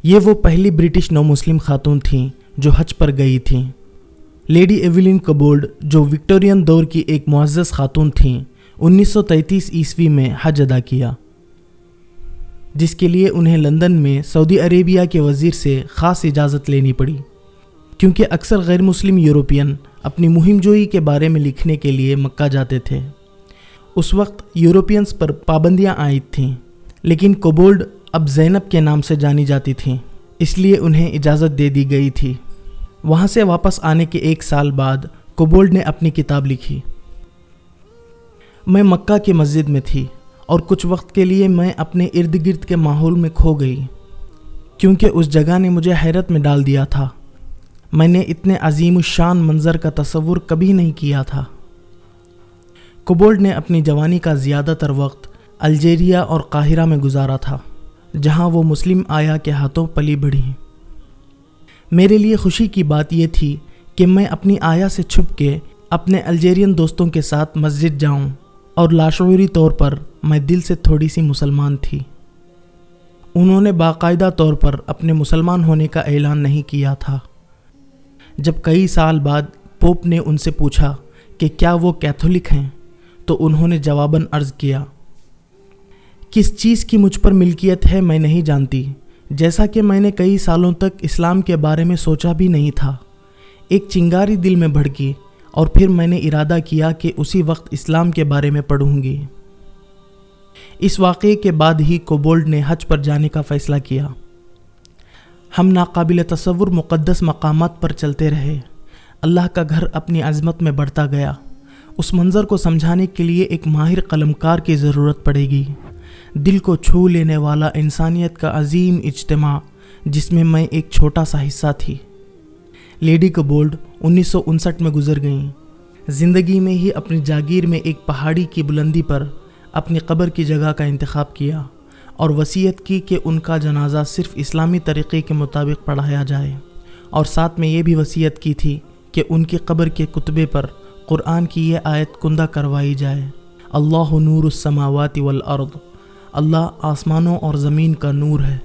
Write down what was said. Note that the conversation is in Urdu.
یہ وہ پہلی برٹش نو مسلم خاتون تھیں جو حج پر گئی تھیں۔ لیڈی ایولین کوبولڈ جو وکٹورین دور کی ایک معزز خاتون تھیں، 1933 عیسوی میں حج ادا کیا، جس کے لیے انہیں لندن میں سعودی عربیہ کے وزیر سے خاص اجازت لینی پڑی، کیونکہ اکثر غیر مسلم یورپین اپنی مہم جوئی کے بارے میں لکھنے کے لیے مکہ جاتے تھے۔ اس وقت یورپینز پر پابندیاں عائد تھیں، لیکن کوبولڈ اب زینب کے نام سے جانی جاتی تھیں، اس لیے انہیں اجازت دے دی گئی تھی۔ وہاں سے واپس آنے کے 1 سال بعد کوبولڈ نے اپنی کتاب لکھی۔ میں مکہ کی مسجد میں تھی اور کچھ وقت کے لیے میں اپنے ارد گرد کے ماحول میں کھو گئی، کیونکہ اس جگہ نے مجھے حیرت میں ڈال دیا تھا۔ میں نے اتنے عظیم الشان منظر کا تصور کبھی نہیں کیا تھا۔ کوبولڈ نے اپنی جوانی کا زیادہ تر وقت الجیریا اور قاہرہ میں گزارا تھا، جہاں وہ مسلم آیا کے ہاتھوں پلی بڑھی۔ میرے لیے خوشی کی بات یہ تھی کہ میں اپنی آیا سے چھپ کے اپنے الجیرین دوستوں کے ساتھ مسجد جاؤں، اور لاشعوری طور پر میں دل سے تھوڑی سی مسلمان تھی۔ انہوں نے باقاعدہ طور پر اپنے مسلمان ہونے کا اعلان نہیں کیا تھا۔ جب کئی سال بعد پوپ نے ان سے پوچھا کہ کیا وہ کیتھولک ہیں، تو انہوں نے جواباً عرض کیا، کس چیز کی مجھ پر ملکیت ہے میں نہیں جانتی، جیسا کہ میں نے کئی سالوں تک اسلام کے بارے میں سوچا بھی نہیں تھا۔ ایک چنگاری دل میں بھڑکی اور پھر میں نے ارادہ کیا کہ اسی وقت اسلام کے بارے میں پڑھوں گی۔ اس واقعے کے بعد ہی کوبولڈ نے حج پر جانے کا فیصلہ کیا۔ ہم ناقابل تصور مقدس مقامات پر چلتے رہے۔ اللہ کا گھر اپنی عظمت میں بڑھتا گیا۔ اس منظر کو سمجھانے کے لیے ایک ماہر قلمکار کی ضرورت پڑے گی۔ دل کو چھو لینے والا انسانیت کا عظیم اجتماع جس میں میں ایک چھوٹا سا حصہ تھی۔ لیڈی کوبولڈ 1959 میں گزر گئیں۔ زندگی میں ہی اپنی جاگیر میں ایک پہاڑی کی بلندی پر اپنی قبر کی جگہ کا انتخاب کیا اور وصیت کی کہ ان کا جنازہ صرف اسلامی طریقے کے مطابق پڑھایا جائے، اور ساتھ میں یہ بھی وصیت کی تھی کہ ان کی قبر کے کتبے پر قرآن کی یہ آیت کندہ کروائی جائے، اللہ نور السماوات والارض، اللہ آسمانوں اور زمین کا نور ہے۔